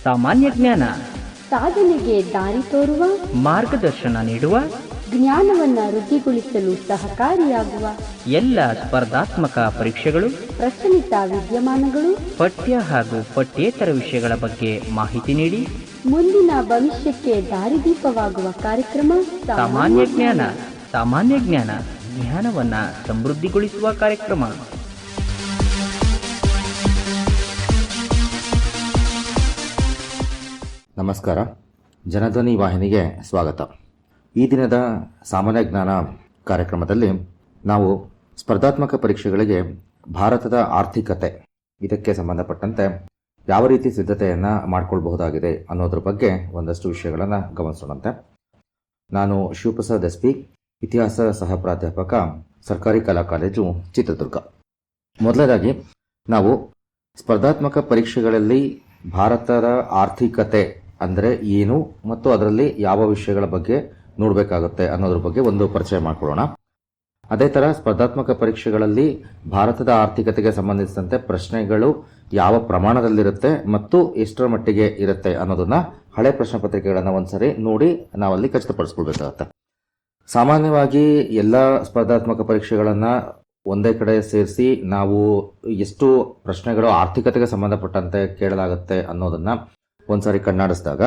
ಸಾಮಾನ್ಯ ಜ್ಞಾನ, ಸಾಧನೆಗೆ ದಾರಿ ತೋರುವ, ಮಾರ್ಗದರ್ಶನ ನೀಡುವ, ಜ್ಞಾನವನ್ನ ವೃದ್ಧಿಗೊಳಿಸಲು ಸಹಕಾರಿಯಾಗುವ ಎಲ್ಲ ಸ್ಪರ್ಧಾತ್ಮಕ ಪರೀಕ್ಷೆಗಳು, ಪ್ರಚಲಿತ ವಿದ್ಯಮಾನಗಳು, ಪಠ್ಯ ಹಾಗೂ ಪಠ್ಯೇತರ ವಿಷಯಗಳ ಬಗ್ಗೆ ಮಾಹಿತಿ ನೀಡಿ ಮುಂದಿನ ಭವಿಷ್ಯಕ್ಕೆ ದಾರಿದೀಪವಾಗುವ ಕಾರ್ಯಕ್ರಮ ಸಾಮಾನ್ಯ ಜ್ಞಾನ. ಸಾಮಾನ್ಯ ಜ್ಞಾನ ಜ್ಞಾನವನ್ನ ಸಮೃದ್ಧಿಗೊಳಿಸುವ ಕಾರ್ಯಕ್ರಮ. ನಮಸ್ಕಾರ. ಜನಧ್ವನಿ ವಾಹಿನಿಗೆ ಸ್ವಾಗತ. ಈ ದಿನದ ಸಾಮಾನ್ಯ ಜ್ಞಾನ ಕಾರ್ಯಕ್ರಮದಲ್ಲಿ ನಾವು ಸ್ಪರ್ಧಾತ್ಮಕ ಪರೀಕ್ಷೆಗಳಿಗೆ ಭಾರತದ ಆರ್ಥಿಕತೆ ಇದಕ್ಕೆ ಸಂಬಂಧಪಟ್ಟಂತೆ ಯಾವ ರೀತಿ ಸಿದ್ಧತೆಯನ್ನು ಮಾಡಿಕೊಳ್ಬಹುದಾಗಿದೆ ಅನ್ನೋದ್ರ ಬಗ್ಗೆ ಒಂದಷ್ಟು ವಿಷಯಗಳನ್ನು ಗಮನಿಸೋಣಂತೆ. ನಾನು ಶಿವಪ್ರಸಾದ್ ಎಸ್ ಪಿ, ಇತಿಹಾಸ ಸಹ ಪ್ರಾಧ್ಯಾಪಕ, ಸರ್ಕಾರಿ ಕಲಾ ಕಾಲೇಜು, ಚಿತ್ರದುರ್ಗ. ಮೊದಲನೇದಾಗಿ ನಾವು ಸ್ಪರ್ಧಾತ್ಮಕ ಪರೀಕ್ಷೆಗಳಲ್ಲಿ ಭಾರತದ ಆರ್ಥಿಕತೆ ಅಂದರೆ ಏನು ಮತ್ತು ಅದರಲ್ಲಿ ಯಾವ ವಿಷಯಗಳ ಬಗ್ಗೆ ನೋಡಬೇಕಾಗುತ್ತೆ ಅನ್ನೋದ್ರ ಬಗ್ಗೆ ಒಂದು ಪರಿಚಯ ಮಾಡಿಕೊಳ್ಳೋಣ. ಅದೇ ಥರ ಸ್ಪರ್ಧಾತ್ಮಕ ಪರೀಕ್ಷೆಗಳಲ್ಲಿ ಭಾರತದ ಆರ್ಥಿಕತೆಗೆ ಸಂಬಂಧಿಸಿದಂತೆ ಪ್ರಶ್ನೆಗಳು ಯಾವ ಪ್ರಮಾಣದಲ್ಲಿರುತ್ತೆ ಮತ್ತು ಎಷ್ಟರ ಮಟ್ಟಿಗೆ ಇರುತ್ತೆ ಅನ್ನೋದನ್ನ ಹಳೆ ಪ್ರಶ್ನೆ ಪತ್ರಿಕೆಗಳನ್ನು ಒಂದ್ಸರಿ ನೋಡಿ ನಾವಲ್ಲಿ ಖಚಿತಪಡಿಸ್ಕೊಳ್ಬೇಕಾಗತ್ತೆ. ಸಾಮಾನ್ಯವಾಗಿ ಎಲ್ಲ ಸ್ಪರ್ಧಾತ್ಮಕ ಪರೀಕ್ಷೆಗಳನ್ನು ಒಂದೇ ಕಡೆ ಸೇರಿಸಿ ನಾವು ಎಷ್ಟು ಪ್ರಶ್ನೆಗಳು ಆರ್ಥಿಕತೆಗೆ ಸಂಬಂಧಪಟ್ಟಂತೆ ಕೇಳಲಾಗುತ್ತೆ ಅನ್ನೋದನ್ನ ಒಂದ್ಸಾರಿ ಕಣ್ಣಾಡಿಸಿದಾಗ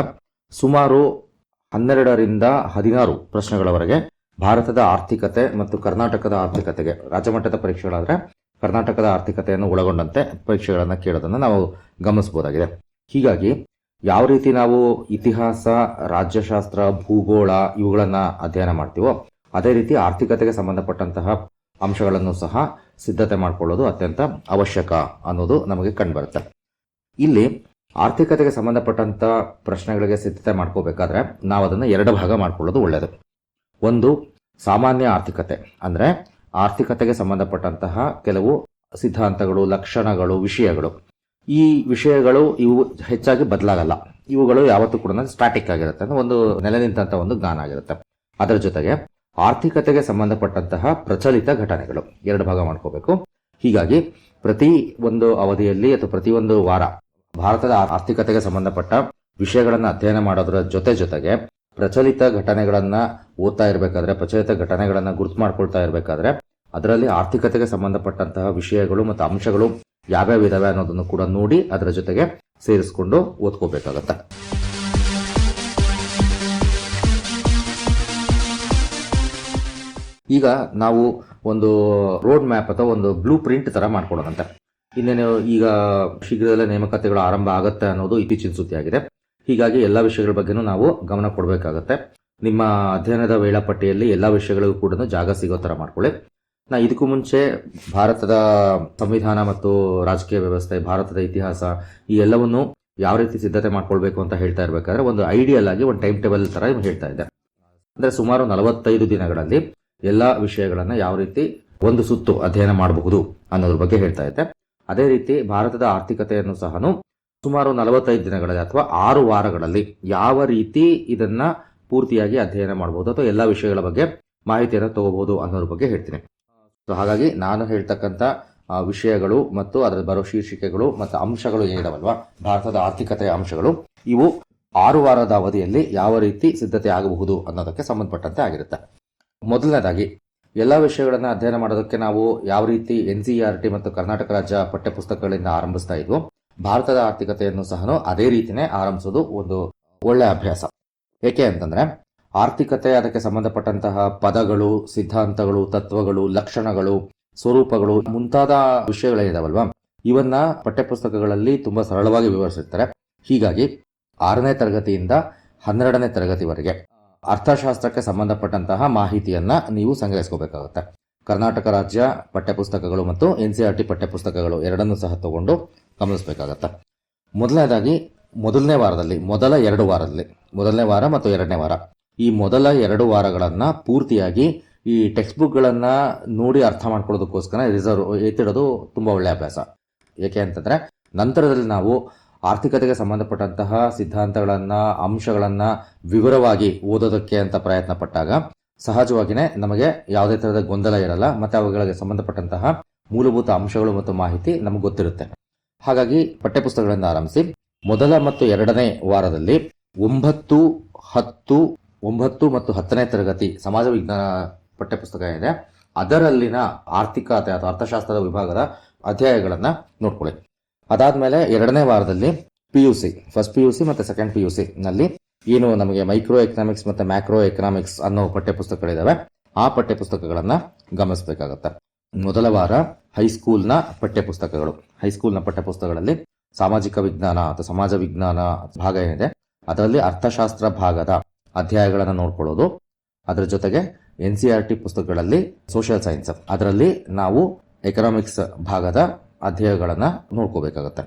ಸುಮಾರು 12ರಿಂದ 16 ಪ್ರಶ್ನೆಗಳವರೆಗೆ ಭಾರತದ ಆರ್ಥಿಕತೆ ಮತ್ತು ಕರ್ನಾಟಕದ ಆರ್ಥಿಕತೆಗೆ, ರಾಜ್ಯಮಟ್ಟದ ಪರೀಕ್ಷೆಗಳಾದರೆ ಕರ್ನಾಟಕದ ಆರ್ಥಿಕತೆಯನ್ನು ಒಳಗೊಂಡಂತೆ ಪರೀಕ್ಷೆಗಳನ್ನು ಕೇಳೋದನ್ನು ನಾವು ಗಮನಿಸಬಹುದಾಗಿದೆ. ಹೀಗಾಗಿ ಯಾವ ರೀತಿ ನಾವು ಇತಿಹಾಸ, ರಾಜ್ಯಶಾಸ್ತ್ರ, ಭೂಗೋಳ ಇವುಗಳನ್ನು ಅಧ್ಯಯನ ಮಾಡ್ತೀವೋ ಅದೇ ರೀತಿ ಆರ್ಥಿಕತೆಗೆ ಸಂಬಂಧಪಟ್ಟಂತಹ ಅಂಶಗಳನ್ನು ಸಹ ಸಿದ್ಧತೆ ಮಾಡಿಕೊಳ್ಳೋದು ಅತ್ಯಂತ ಅವಶ್ಯಕ ಅನ್ನೋದು ನಮಗೆ ಕಂಡುಬರುತ್ತೆ. ಇಲ್ಲಿ ಆರ್ಥಿಕತೆಗೆ ಸಂಬಂಧಪಟ್ಟಂತ ಪ್ರಶ್ನೆಗಳಿಗೆ ಸಿದ್ಧತೆ ಮಾಡ್ಕೋಬೇಕಾದ್ರೆ ನಾವು ಅದನ್ನು 2 ಭಾಗ ಮಾಡ್ಕೊಳ್ಳೋದು ಒಳ್ಳೆಯದು. ಒಂದು ಸಾಮಾನ್ಯ ಆರ್ಥಿಕತೆ, ಅಂದರೆ ಆರ್ಥಿಕತೆಗೆ ಸಂಬಂಧಪಟ್ಟಂತಹ ಕೆಲವು ಸಿದ್ಧಾಂತಗಳು, ಲಕ್ಷಣಗಳು, ವಿಷಯಗಳು. ಈ ವಿಷಯಗಳು ಇವು ಹೆಚ್ಚಾಗಿ ಬದಲಾಗಲ್ಲ. ಇವುಗಳು ಯಾವತ್ತೂ ಕೂಡ ಸ್ಟಾಟಿಕ್ ಆಗಿರುತ್ತೆ, ಅಂದ್ರೆ ಒಂದು ನೆಲೆ ನಿಂತಹ ಒಂದು ಜ್ಞಾನ ಆಗಿರುತ್ತೆ. ಅದರ ಜೊತೆಗೆ ಆರ್ಥಿಕತೆಗೆ ಸಂಬಂಧಪಟ್ಟಂತಹ ಪ್ರಚಲಿತ ಘಟನೆಗಳು 2 ಭಾಗ ಮಾಡ್ಕೋಬೇಕು. ಹೀಗಾಗಿ ಪ್ರತಿ ಒಂದು ಅವಧಿಯಲ್ಲಿ ಅಥವಾ ಪ್ರತಿಯೊಂದು ವಾರ ಭಾರತದ ಆರ್ಥಿಕತೆಗೆ ಸಂಬಂಧಪಟ್ಟ ವಿಷಯಗಳನ್ನು ಅಧ್ಯಯನ ಮಾಡೋದ್ರ ಜೊತೆಗೆ ಪ್ರಚಲಿತ ಘಟನೆಗಳನ್ನ ಓದ್ತಾ ಇರಬೇಕಾದ್ರೆ, ಪ್ರಚಲಿತ ಘಟನೆಗಳನ್ನ ಗುರುತು ಮಾಡ್ಕೊಳ್ತಾ ಇರಬೇಕಾದ್ರೆ ಅದರಲ್ಲಿ ಆರ್ಥಿಕತೆಗೆ ಸಂಬಂಧಪಟ್ಟಂತಹ ವಿಷಯಗಳು ಮತ್ತು ಅಂಶಗಳು ಯಾವ್ಯಾವ ಇದಾವೆ ಅನ್ನೋದನ್ನು ಕೂಡ ನೋಡಿ ಅದರ ಜೊತೆಗೆ ಸೇರಿಸ್ಕೊಂಡು ಓದ್ಕೋಬೇಕಾಗತ್ತೆ. ಈಗ ನಾವು ಒಂದು ರೋಡ್ ಮ್ಯಾಪ್ ಅಥವಾ ಒಂದು ಬ್ಲೂ ಪ್ರಿಂಟ್ ತರ ಮಾಡ್ಕೊಡೋದಂತೆ. ಇನ್ನೇನು ಈಗ ಶೀಘ್ರದಲ್ಲೇ ನೇಮಕಾತಿಗಳು ಆರಂಭ ಆಗುತ್ತೆ ಅನ್ನೋದು ಇತ್ತೀಚಿನ ಸುದ್ದಿ ಆಗಿದೆ. ಹೀಗಾಗಿ ಎಲ್ಲ ವಿಷಯಗಳ ಬಗ್ಗೆನೂ ನಾವು ಗಮನ ಕೊಡಬೇಕಾಗತ್ತೆ. ನಿಮ್ಮ ಅಧ್ಯಯನದ ವೇಳಾಪಟ್ಟಿಯಲ್ಲಿ ಎಲ್ಲ ವಿಷಯಗಳಿಗೂ ಕೂಡ ಜಾಗ ಸಿಗೋ ತರ ಮಾಡ್ಕೊಳ್ಳಿ. ನಾ ಇದಕ್ಕೂ ಮುಂಚೆ ಭಾರತದ ಸಂವಿಧಾನ ಮತ್ತು ರಾಜಕೀಯ ವ್ಯವಸ್ಥೆ, ಭಾರತದ ಇತಿಹಾಸ ಈ ಎಲ್ಲವನ್ನು ಯಾವ ರೀತಿ ಸಿದ್ಧತೆ ಮಾಡ್ಕೊಳ್ಬೇಕು ಅಂತ ಹೇಳ್ತಾ ಇರಬೇಕಾದ್ರೆ ಒಂದು ಐಡಿಯಲ್ ಆಗಿ ಒಂದು ಟೈಮ್ ಟೇಬಲ್ ತರ ಹೇಳ್ತಾ ಇದ್ದೆ. ಅಂದ್ರೆ ಸುಮಾರು 45 ದಿನಗಳಲ್ಲಿ ಎಲ್ಲ ವಿಷಯಗಳನ್ನ ಯಾವ ರೀತಿ ಒಂದು ಸುತ್ತು ಅಧ್ಯಯನ ಮಾಡಬಹುದು ಅನ್ನೋದ್ರ ಬಗ್ಗೆ ಹೇಳ್ತಾ ಇದ್ದೆ. ಅದೇ ರೀತಿ ಭಾರತದ ಆರ್ಥಿಕತೆಯನ್ನು ಸಹ ಸುಮಾರು 45 ದಿನಗಳಲ್ಲಿ ಅಥವಾ 6 ವಾರಗಳಲ್ಲಿ ಯಾವ ರೀತಿ ಇದನ್ನ ಪೂರ್ತಿಯಾಗಿ ಅಧ್ಯಯನ ಮಾಡಬಹುದು ಅಥವಾ ಎಲ್ಲ ವಿಷಯಗಳ ಬಗ್ಗೆ ಮಾಹಿತಿಯನ್ನು ತಗೋಬಹುದು ಅನ್ನೋದ್ರ ಬಗ್ಗೆ ಹೇಳ್ತೀನಿ. ಸೊ ಹಾಗಾಗಿ ನಾನು ಹೇಳ್ತಕ್ಕಂಥ ವಿಷಯಗಳು ಮತ್ತು ಅದರ ಬರೋ ಶೀರ್ಷಿಕೆಗಳು ಮತ್ತು ಅಂಶಗಳು ಏನಿದಾವಲ್ವಾ, ಭಾರತದ ಆರ್ಥಿಕತೆಯ ಅಂಶಗಳು, ಇವು 6 ವಾರದ ಅವಧಿಯಲ್ಲಿ ಯಾವ ರೀತಿ ಸಿದ್ಧತೆ ಆಗಬಹುದು ಅನ್ನೋದಕ್ಕೆ ಸಂಬಂಧಪಟ್ಟಂತೆ ಆಗಿರುತ್ತೆ. ಮೊದಲನೇದಾಗಿ ಎಲ್ಲ ವಿಷಯಗಳನ್ನ ಅಧ್ಯಯನ ಮಾಡೋದಕ್ಕೆ ನಾವು ಯಾವ ರೀತಿ NCERT ಮತ್ತು ಕರ್ನಾಟಕ ರಾಜ್ಯ ಪಠ್ಯಪುಸ್ತಕಗಳಿಂದ ಆರಂಭಿಸ್ತಾ ಇದ್ವು, ಭಾರತದ ಆರ್ಥಿಕತೆಯನ್ನು ಸಹ ಅದೇ ರೀತಿನೇ ಆರಂಭಿಸೋದು ಒಂದು ಒಳ್ಳೆ ಅಭ್ಯಾಸ. ಏಕೆ ಅಂತಂದ್ರೆ ಆರ್ಥಿಕತೆ, ಅದಕ್ಕೆ ಸಂಬಂಧಪಟ್ಟಂತಹ ಪದಗಳು, ಸಿದ್ಧಾಂತಗಳು, ತತ್ವಗಳು, ಲಕ್ಷಣಗಳು, ಸ್ವರೂಪಗಳು ಮುಂತಾದ ವಿಷಯಗಳೇನಿದಾವಲ್ವಾ ಇವನ್ನ ಪಠ್ಯಪುಸ್ತಕಗಳಲ್ಲಿ ತುಂಬಾ ಸರಳವಾಗಿ ವಿವರಿಸಿರ್ತಾರೆ. ಹೀಗಾಗಿ 6ನೇ ತರಗತಿಯಿಂದ 12ನೇ ತರಗತಿವರೆಗೆ ಅರ್ಥಶಾಸ್ತ್ರಕ್ಕೆ ಸಂಬಂಧಪಟ್ಟಂತಹ ಮಾಹಿತಿಯನ್ನ ನೀವು ಸಂಗ್ರಹಿಸ್ಕೋಬೇಕಾಗುತ್ತೆ. ಕರ್ನಾಟಕ ರಾಜ್ಯ ಪಠ್ಯಪುಸ್ತಕಗಳು ಮತ್ತು NCERT ಪಠ್ಯಪುಸ್ತಕಗಳು ಎರಡನ್ನೂ ಸಹ ತಗೊಂಡು ಗಮನಿಸಬೇಕಾಗತ್ತೆ. ಮೊದಲನೇದಾಗಿ ಮೊದಲನೇ ವಾರದಲ್ಲಿ, ಮೊದಲ 2 ವಾರದಲ್ಲಿ, ಮೊದಲನೇ ವಾರ ಮತ್ತು 2ನೇ ವಾರ, ಈ ಮೊದಲ 2 ವಾರಗಳನ್ನ ಪೂರ್ತಿಯಾಗಿ ಈ ಟೆಕ್ಸ್ಟ್ ಬುಕ್ಗಳನ್ನ ನೋಡಿ ಅರ್ಥ ಮಾಡ್ಕೊಳ್ಳೋದಕ್ಕೋಸ್ಕರ ಎತ್ತಿಡೋದು ತುಂಬಾ ಒಳ್ಳೆ ಅಭ್ಯಾಸ. ಏಕೆ ಅಂತಂದ್ರೆ ನಂತರದಲ್ಲಿ ನಾವು ಆರ್ಥಿಕತೆಗೆ ಸಂಬಂಧಪಟ್ಟಂತಹ ಸಿದ್ಧಾಂತಗಳನ್ನ, ಅಂಶಗಳನ್ನ ವಿವರವಾಗಿ ಓದೋದಕ್ಕೆ ಅಂತ ಪ್ರಯತ್ನ ಪಟ್ಟಾಗ ಸಹಜವಾಗಿಯೇ ನಮಗೆ ಯಾವುದೇ ತರಹದ ಗೊಂದಲ ಇರಲ್ಲ, ಮತ್ತೆ ಅವುಗಳಿಗೆ ಸಂಬಂಧಪಟ್ಟಂತಹ ಮೂಲಭೂತ ಅಂಶಗಳು ಮತ್ತು ಮಾಹಿತಿ ನಮಗೆ ಗೊತ್ತಿರುತ್ತೆ. ಹಾಗಾಗಿ ಪಠ್ಯಪುಸ್ತಕಗಳಿಂದ ಆರಂಭಿಸಿ ಮೊದಲ ಮತ್ತು ಎರಡನೇ ವಾರದಲ್ಲಿ 9, 10, 9 ಮತ್ತು 10ನೇ ತರಗತಿ ಸಮಾಜ ವಿಜ್ಞಾನ ಪಠ್ಯಪುಸ್ತಕ ಇದೆ. ಅದರಲ್ಲಿನ ಆರ್ಥಿಕ ಅಥವಾ ಅರ್ಥಶಾಸ್ತ್ರದ ವಿಭಾಗದ ಅಧ್ಯಾಯಗಳನ್ನು ನೋಡ್ಕೊಳ್ಳಿ. ಅದಾದ್ಮೇಲೆ ಎರಡನೇ ವಾರದಲ್ಲಿ PUC, ಫಸ್ಟ್ PUC ಮತ್ತು ಸೆಕೆಂಡ್ PUC ನಲ್ಲಿ ಏನು ನಮಗೆ ಮೈಕ್ರೋ ಎಕನಾಮಿಕ್ಸ್ ಮತ್ತು ಮ್ಯಾಕ್ರೋ ಎಕನಾಮಿಕ್ಸ್ ಅನ್ನೋ ಪಠ್ಯಪುಸ್ತಕಗಳಿದಾವೆ, ಆ ಪಠ್ಯಪುಸ್ತಕಗಳನ್ನ ಗಮನಿಸಬೇಕಾಗತ್ತೆ. ಮೊದಲ ವಾರ ಹೈಸ್ಕೂಲ್ನ ಪಠ್ಯಪುಸ್ತಕಗಳು. ಹೈಸ್ಕೂಲ್ನ ಪಠ್ಯಪುಸ್ತಕಗಳಲ್ಲಿ ಸಾಮಾಜಿಕ ವಿಜ್ಞಾನ ಅಥವಾ ಸಮಾಜ ವಿಜ್ಞಾನ ಭಾಗ ಏನಿದೆ ಅದರಲ್ಲಿ ಅರ್ಥಶಾಸ್ತ್ರ ಭಾಗದ ಅಧ್ಯಾಯಗಳನ್ನು ನೋಡ್ಕೊಳ್ಳೋದು. ಅದರ ಜೊತೆಗೆ NCERT ಪುಸ್ತಕಗಳಲ್ಲಿ ಸೋಷಿಯಲ್ ಸೈನ್ಸ್ ಅದರಲ್ಲಿ ನಾವು ಎಕನಾಮಿಕ್ಸ್ ಭಾಗದ ಅಧ್ಯಾಯಗಳನ್ನು ನೋಡ್ಕೋಬೇಕಾಗತ್ತೆ.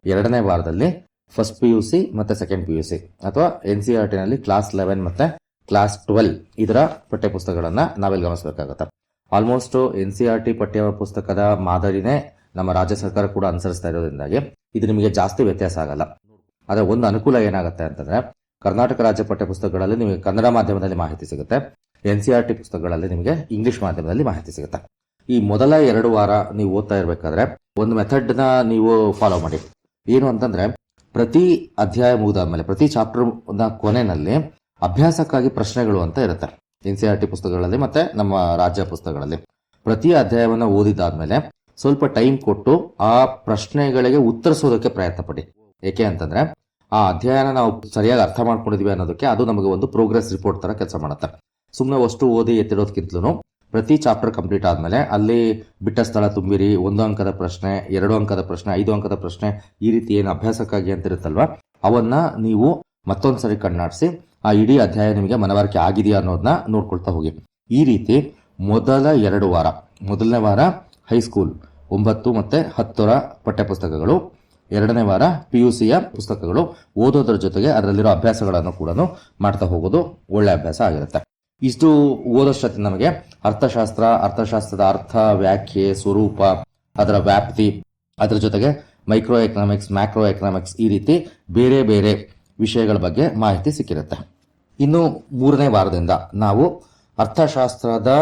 ಎರಡನೇ ವಾರದಲ್ಲಿ ಫಸ್ಟ್ PUC ಮತ್ತೆ ಸೆಕೆಂಡ್ PUC ಅಥವಾ NCERT ನಲ್ಲಿ ಕ್ಲಾಸ್ 11 ಮತ್ತೆ ಕ್ಲಾಸ್ 12 ಇದರ ಪಠ್ಯಪುಸ್ತಕಗಳನ್ನ ನಾವೆಲ್ಲಿ ಗಮನಿಸಬೇಕಾಗತ್ತೆ. ಆಲ್ಮೋಸ್ಟ್ NCERT ಪಠ್ಯ ಪುಸ್ತಕದ ಮಾದರಿನೇ ನಮ್ಮ ರಾಜ್ಯ ಸರ್ಕಾರ ಕೂಡ ಅನುಸರಿಸ್ತಾ ಇರೋದ್ರಿಂದಾಗಿ ಇದು ನಿಮಗೆ ಜಾಸ್ತಿ ವ್ಯತ್ಯಾಸ ಆಗಲ್ಲ. ಆದರೆ ಒಂದು ಅನುಕೂಲ ಏನಾಗುತ್ತೆ ಅಂತಂದ್ರೆ ಕರ್ನಾಟಕ ರಾಜ್ಯ ಪಠ್ಯ ಪುಸ್ತಕಗಳಲ್ಲಿ ನಿಮಗೆ ಕನ್ನಡ ಮಾಧ್ಯಮದಲ್ಲಿ ಮಾಹಿತಿ ಸಿಗುತ್ತೆ, NCERT ಪುಸ್ತಕಗಳಲ್ಲಿ ನಿಮಗೆ ಇಂಗ್ಲಿಷ್ ಮಾಧ್ಯಮದಲ್ಲಿ ಮಾಹಿತಿ ಸಿಗುತ್ತೆ. ಈ ಮೊದಲ 2 ವಾರ ನೀವು ಓದ್ತಾ ಇರಬೇಕಾದ್ರೆ ಒಂದು ಮೆಥಡ್ ನ ನೀವು ಫಾಲೋ ಮಾಡಿ. ಏನು ಅಂತಂದ್ರೆ ಪ್ರತಿ ಅಧ್ಯಾಯ ಮುಗಿದಾದ್ಮೇಲೆ ಪ್ರತಿ ಚಾಪ್ಟರ್ ನ ಕೊನೆಯಲ್ಲಿ ಅಭ್ಯಾಸಕ್ಕಾಗಿ ಪ್ರಶ್ನೆಗಳು ಅಂತ ಇರುತ್ತೆ NCERT ಪುಸ್ತಕಗಳಲ್ಲಿ ಮತ್ತೆ ನಮ್ಮ ರಾಜ್ಯ ಪುಸ್ತಕಗಳಲ್ಲಿ. ಪ್ರತಿ ಅಧ್ಯಾಯವನ್ನು ಓದಿದಾದ್ಮೇಲೆ ಸ್ವಲ್ಪ ಟೈಮ್ ಕೊಟ್ಟು ಆ ಪ್ರಶ್ನೆಗಳಿಗೆ ಉತ್ತರಿಸೋದಕ್ಕೆ ಪ್ರಯತ್ನ ಪಡಿ. ಏಕೆ ಅಂತಂದ್ರೆ ಆ ಅಧ್ಯಾಯನ ನಾವು ಸರಿಯಾಗಿ ಅರ್ಥ ಮಾಡ್ಕೊಂಡಿದೀವಿ ಅನ್ನೋದಕ್ಕೆ ಅದು ನಮಗೆ ಒಂದು ಪ್ರೋಗ್ರೆಸ್ ರಿಪೋರ್ಟ್ ತರ ಕೆಲಸ ಮಾಡುತ್ತೆ. ಸುಮ್ಮನೆ ಅಷ್ಟು ಓದಿ ಎತ್ತಿಡೋದಕ್ಕಿಂತಲೂ ಪ್ರತಿ ಚಾಪ್ಟರ್ ಕಂಪ್ಲೀಟ್ ಆದ್ಮೇಲೆ ಅಲ್ಲಿ ಬಿಟ್ಟ ಸ್ಥಳ ತುಂಬಿರಿ, 1 ಅಂಕದ ಪ್ರಶ್ನೆ, 2 ಅಂಕದ ಪ್ರಶ್ನೆ, 5 ಅಂಕದ ಪ್ರಶ್ನೆ, ಈ ರೀತಿ ಏನು ಅಭ್ಯಾಸಕ್ಕಾಗಿ ಅಂತ ಇರುತ್ತಲ್ವಾ ಅವನ್ನ ನೀವು ಮತ್ತೊಂದ್ಸರಿ ಕಣ್ಣಾಡಿಸಿ ಆ ಇಡೀ ಅಧ್ಯಾಯ ನಿಮಗೆ ಮನವರಿಕೆ ಆಗಿದೆಯಾ ಅನ್ನೋದನ್ನ ನೋಡ್ಕೊಳ್ತಾ ಹೋಗಿ. ಈ ರೀತಿ ಮೊದಲ 2 ವಾರ, ಮೊದಲನೇ ವಾರ ಹೈಸ್ಕೂಲ್ 9 ಮತ್ತೆ 10ರ ಪಠ್ಯಪುಸ್ತಕಗಳು, ಎರಡನೇ ವಾರ PUCಯ ಪುಸ್ತಕಗಳು ಓದೋದ್ರ ಜೊತೆಗೆ ಅದರಲ್ಲಿರೋ ಅಭ್ಯಾಸಗಳನ್ನು ಕೂಡ ಮಾಡ್ತಾ ಹೋಗೋದು ಒಳ್ಳೆ ಅಭ್ಯಾಸ ಆಗಿರುತ್ತೆ. ಇಷ್ಟು ಓದೋಷ್ಟೊತ್ತಿಗೆ ನಮಗೆ ಅರ್ಥಶಾಸ್ತ್ರದ ಅರ್ಥ, ವ್ಯಾಖ್ಯೆ, ಸ್ವರೂಪ, ಅದರ ವ್ಯಾಪ್ತಿ, ಅದರ ಜೊತೆಗೆ ಮೈಕ್ರೋ ಎಕನಾಮಿಕ್ಸ್, ಮ್ಯಾಕ್ರೋ ಎಕನಾಮಿಕ್ಸ್ ಈ ರೀತಿ ಬೇರೆ ಬೇರೆ ವಿಷಯಗಳ ಬಗ್ಗೆ ಮಾಹಿತಿ ಸಿಕ್ಕಿರುತ್ತೆ. ಇನ್ನು 3ನೇ ವಾರದಿಂದ ನಾವು ಅರ್ಥಶಾಸ್ತ್ರದ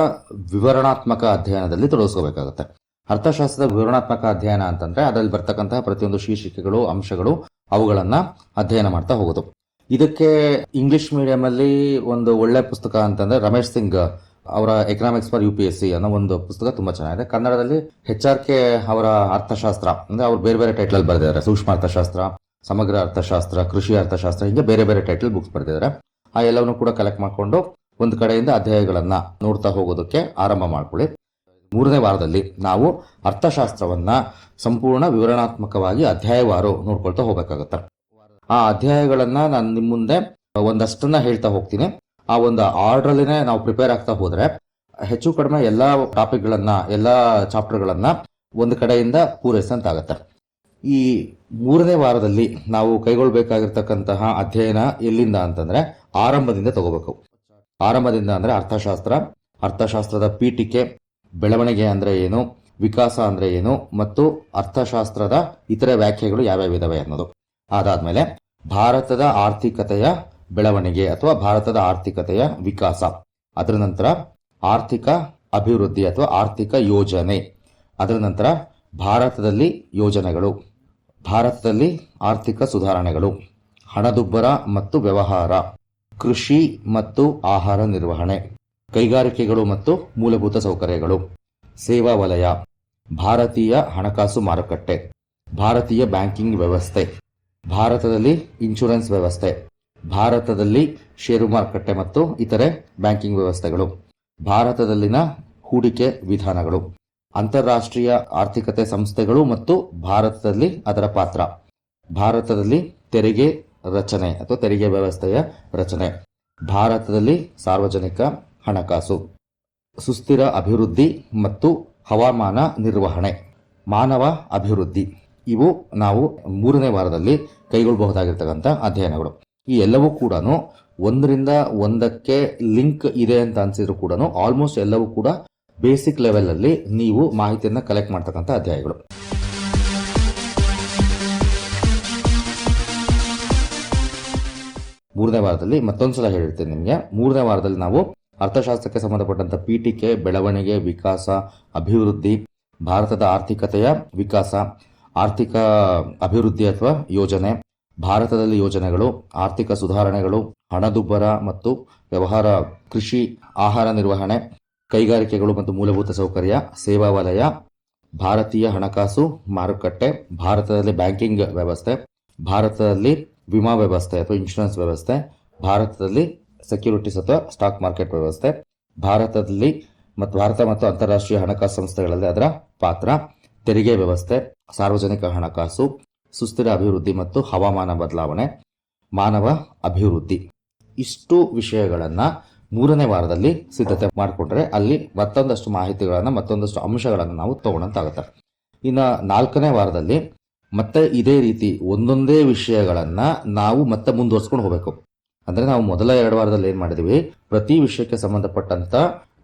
ವಿವರಣಾತ್ಮಕ ಅಧ್ಯಯನದಲ್ಲಿ ತೊಡಗಿಸ್ಕೋಬೇಕಾಗುತ್ತೆ. ಅರ್ಥಶಾಸ್ತ್ರದ ವಿವರಣಾತ್ಮಕ ಅಧ್ಯಯನ ಅಂತಂದ್ರೆ ಅದರಲ್ಲಿ ಬರ್ತಕ್ಕಂತಹ ಪ್ರತಿಯೊಂದು ಶೀರ್ಷಿಕೆಗಳು, ಅಂಶಗಳು, ಅವುಗಳನ್ನ ಅಧ್ಯಯನ ಮಾಡ್ತಾ ಹೋಗೋದು. ಇದಕ್ಕೆ ಇಂಗ್ಲಿಷ್ ಮೀಡಿಯಂ ಅಲ್ಲಿ ಒಂದು ಒಳ್ಳೆ ಪುಸ್ತಕ ಅಂತಂದ್ರೆ ರಮೇಶ್ ಸಿಂಗ್ ಅವರ ಎಕನಾಮಿಕ್ಸ್ ಫಾರ್ UPSC ಅನ್ನೋ ಒಂದು ಪುಸ್ತಕ ತುಂಬಾ ಚೆನ್ನಾಗಿದೆ. ಕನ್ನಡದಲ್ಲಿ HRK ಅವರ ಅರ್ಥಶಾಸ್ತ್ರ ಅಂದ್ರೆ ಅವ್ರು ಬೇರೆ ಬೇರೆ ಟೈಟಲ್ ಬರೆದಿದ್ದಾರೆ. ಸೂಕ್ಷ್ಮ ಅರ್ಥಶಾಸ್ತ್ರ, ಸಮಗ್ರ ಅರ್ಥಶಾಸ್ತ್ರ, ಕೃಷಿ ಅರ್ಥಶಾಸ್ತ್ರ, ಹೀಗೆ ಬೇರೆ ಬೇರೆ ಟೈಟಲ್ ಬುಕ್ಸ್ ಬರೆದಿದ್ದಾರೆ. ಆ ಎಲ್ಲವನ್ನು ಕೂಡ ಕಲೆಕ್ಟ್ ಮಾಡಿಕೊಂಡು ಒಂದು ಕಡೆಯಿಂದ ಅಧ್ಯಾಯಗಳನ್ನ ನೋಡ್ತಾ ಹೋಗೋದಕ್ಕೆ ಆರಂಭ ಮಾಡ್ಕೊಳ್ಳಿ. 3ನೇ ವಾರದಲ್ಲಿ ನಾವು ಅರ್ಥಶಾಸ್ತ್ರವನ್ನ ಸಂಪೂರ್ಣ ವಿವರಣಾತ್ಮಕವಾಗಿ ಅಧ್ಯಾಯವಾರು ನೋಡ್ಕೊಳ್ತಾ ಹೋಗ್ಬೇಕಾಗತ್ತೆ. ಆ ಅಧ್ಯಾಯಗಳನ್ನ ನಾನು ನಿಮ್ಮ ಮುಂದೆ ಒಂದಷ್ಟನ್ನ ಹೇಳ್ತಾ ಹೋಗ್ತೀನಿ. ಆ ಒಂದು ಆರ್ಡರ್ ಅಲ್ಲಿನೇ ನಾವು ಪ್ರಿಪೇರ್ ಆಗ್ತಾ ಹೋದ್ರೆ ಹೆಚ್ಚು ಕಡಿಮೆ ಎಲ್ಲಾ ಟಾಪಿಕ್ ಗಳನ್ನ, ಎಲ್ಲಾ ಚಾಪ್ಟರ್ ಗಳನ್ನ ಒಂದು ಕಡೆಯಿಂದ ಪೂರೈಸಂತಾಗತ್ತೆ. ಈ 3ನೇ ವಾರದಲ್ಲಿ ನಾವು ಕೈಗೊಳ್ಬೇಕಾಗಿರ್ತಕ್ಕಂತಹ ಅಧ್ಯಯನ ಎಲ್ಲಿಂದ ಅಂತಂದ್ರೆ ಆರಂಭದಿಂದ ತಗೋಬೇಕು. ಆರಂಭದಿಂದ ಅಂದ್ರೆ ಅರ್ಥಶಾಸ್ತ್ರದ ಪೀಠಿಕೆ, ಬೆಳವಣಿಗೆ ಅಂದ್ರೆ ಏನು, ವಿಕಾಸ ಅಂದ್ರೆ ಏನು, ಮತ್ತು ಅರ್ಥಶಾಸ್ತ್ರದ ಇತರೆ ವ್ಯಾಖ್ಯೆಗಳು ಯಾವ್ಯಾವ ಇದಾವೆ ಅನ್ನೋದು. ಅದಾದ್ಮೇಲೆ ಭಾರತದ ಆರ್ಥಿಕತೆಯ ಬೆಳವಣಿಗೆ ಅಥವಾ ಭಾರತದ ಆರ್ಥಿಕತೆಯ ವಿಕಾಸ, ಅದರ ನಂತರ ಆರ್ಥಿಕ ಅಭಿವೃದ್ಧಿ ಅಥವಾ ಆರ್ಥಿಕ ಯೋಜನೆ, ಅದರ ನಂತರ ಭಾರತದಲ್ಲಿ ಯೋಜನೆಗಳು, ಭಾರತದಲ್ಲಿ ಆರ್ಥಿಕ ಸುಧಾರಣೆಗಳು, ಹಣದುಬ್ಬರ ಮತ್ತು ವ್ಯವಹಾರ, ಕೃಷಿ ಮತ್ತು ಆಹಾರ ನಿರ್ವಹಣೆ, ಕೈಗಾರಿಕೆಗಳು ಮತ್ತು ಮೂಲಭೂತ ಸೌಕರ್ಯಗಳು, ಸೇವಾ ವಲಯ, ಭಾರತೀಯ ಹಣಕಾಸು ಮಾರುಕಟ್ಟೆ, ಭಾರತೀಯ ಬ್ಯಾಂಕಿಂಗ್ ವ್ಯವಸ್ಥೆ, ಭಾರತದಲ್ಲಿ ಇನ್ಶೂರೆನ್ಸ್ ವ್ಯವಸ್ಥೆ, ಭಾರತದಲ್ಲಿ ಷೇರು ಮಾರುಕಟ್ಟೆ ಮತ್ತು ಇತರೆ ಬ್ಯಾಂಕಿಂಗ್ ವ್ಯವಸ್ಥೆಗಳು, ಭಾರತದಲ್ಲಿನ ಹೂಡಿಕೆ ವಿಧಾನಗಳು, ಅಂತಾರಾಷ್ಟ್ರೀಯ ಆರ್ಥಿಕತೆ ಸಂಸ್ಥೆಗಳು ಮತ್ತು ಭಾರತದಲ್ಲಿ ಅದರ ಪಾತ್ರ, ಭಾರತದಲ್ಲಿ ತೆರಿಗೆ ರಚನೆ ಅಥವಾ ತೆರಿಗೆ ವ್ಯವಸ್ಥೆಯ ರಚನೆ, ಭಾರತದಲ್ಲಿ ಸಾರ್ವಜನಿಕ ಹಣಕಾಸು, ಸುಸ್ಥಿರ ಅಭಿವೃದ್ಧಿ ಮತ್ತು ಹವಾಮಾನ ನಿರ್ವಹಣೆ, ಮಾನವ ಅಭಿವೃದ್ಧಿ. ಇವು ನಾವು 3ನೇ ವಾರದಲ್ಲಿ ಕೈಗೊಳ್ಳಬಹುದಾಗಿರ್ತಕ್ಕಂಥ ಅಧ್ಯಯನಗಳು. ಈ ಎಲ್ಲವೂ ಕೂಡ ಒಂದರಿಂದ ಒಂದಕ್ಕೆ ಲಿಂಕ್ ಇದೆ ಅಂತ ಅನ್ಸಿದ್ರು ಕೂಡ ಆಲ್ಮೋಸ್ಟ್ ಎಲ್ಲವೂ ಕೂಡ ಬೇಸಿಕ್ ಲೆವೆಲ್ ಅಲ್ಲಿ ನೀವು ಮಾಹಿತಿಯನ್ನ ಕಲೆಕ್ಟ್ ಮಾಡ್ತಕ್ಕಂಥ ಅಧ್ಯಾಯಗಳು. ಮೂರನೇ ವಾರದಲ್ಲಿ ಮತ್ತೊಂದ್ಸಲ ಹೇಳಿರ್ತೇನೆ ನಿಮಗೆ. 3ನೇ ವಾರದಲ್ಲಿ ನಾವು ಅರ್ಥಶಾಸ್ತ್ರಕ್ಕೆ ಸಂಬಂಧಪಟ್ಟಂತ ಪೀಠಿಕೆ, ಬೆಳವಣಿಗೆ, ವಿಕಾಸ, ಅಭಿವೃದ್ಧಿ, ಭಾರತದ ಆರ್ಥಿಕತೆಯ ವಿಕಾಸ, ಆರ್ಥಿಕ ಅಭಿವೃದ್ಧಿ ಅಥವಾ ಯೋಜನೆ, ಭಾರತದಲ್ಲಿ ಯೋಜನೆಗಳು, ಆರ್ಥಿಕ ಸುಧಾರಣೆಗಳು, ಹಣದುಬ್ಬರ ಮತ್ತು ವ್ಯವಹಾರ, ಕೃಷಿ, ಆಹಾರ ನಿರ್ವಹಣೆ, ಕೈಗಾರಿಕೆಗಳು ಮತ್ತು ಮೂಲಭೂತ ಸೌಕರ್ಯ, ಸೇವಾ ವಲಯ, ಭಾರತೀಯ ಹಣಕಾಸು ಮಾರುಕಟ್ಟೆ, ಭಾರತದಲ್ಲಿ ಬ್ಯಾಂಕಿಂಗ್ ವ್ಯವಸ್ಥೆ, ಭಾರತದಲ್ಲಿ ವಿಮಾ ವ್ಯವಸ್ಥೆ ಅಥವಾ ಇನ್ಶೂರೆನ್ಸ್ ವ್ಯವಸ್ಥೆ, ಭಾರತದಲ್ಲಿ ಸೆಕ್ಯೂರಿಟೀಸ್ ಅಥವಾ ಸ್ಟಾಕ್ ಮಾರ್ಕೆಟ್ ವ್ಯವಸ್ಥೆ, ಭಾರತದಲ್ಲಿ ಮತ್ತು ಭಾರತ ಮತ್ತು ಅಂತಾರಾಷ್ಟ್ರೀಯ ಹಣಕಾಸು ಸಂಸ್ಥೆಗಳಲ್ಲಿ ಅದರ ಪಾತ್ರ, ತೆರಿಗೆ ವ್ಯವಸ್ಥೆ, ಸಾರ್ವಜನಿಕ ಹಣಕಾಸು, ಸುಸ್ಥಿರ ಅಭಿವೃದ್ಧಿ ಮತ್ತು ಹವಾಮಾನ ಬದಲಾವಣೆ, ಮಾನವ ಅಭಿವೃದ್ಧಿ. ಇಷ್ಟು ವಿಷಯಗಳನ್ನು 3ನೇ ವಾರದಲ್ಲಿ ಸಿದ್ಧತೆ ಮಾಡಿಕೊಂಡ್ರೆ ಅಲ್ಲಿ ಮತ್ತೊಂದಷ್ಟು ಮಾಹಿತಿಗಳನ್ನು, ಮತ್ತೊಂದಷ್ಟು ಅಂಶಗಳನ್ನು ನಾವು ತಗೊಳ್ಳಂತಾಗುತ್ತೆ. ಇನ್ನು 4ನೇ ವಾರದಲ್ಲಿ ಮತ್ತೆ ಇದೇ ರೀತಿ ಒಂದೊಂದೇ ವಿಷಯಗಳನ್ನು ನಾವು ಮತ್ತೆ ಮುಂದುವರ್ಸ್ಕೊಂಡು ಹೋಗಬೇಕು. ಅಂದರೆ ನಾವು ಮೊದಲ 2 ವಾರದಲ್ಲಿ ಏನು ಮಾಡಿದ್ವಿ, ಪ್ರತಿ ವಿಷಯಕ್ಕೆ ಸಂಬಂಧಪಟ್ಟಂತ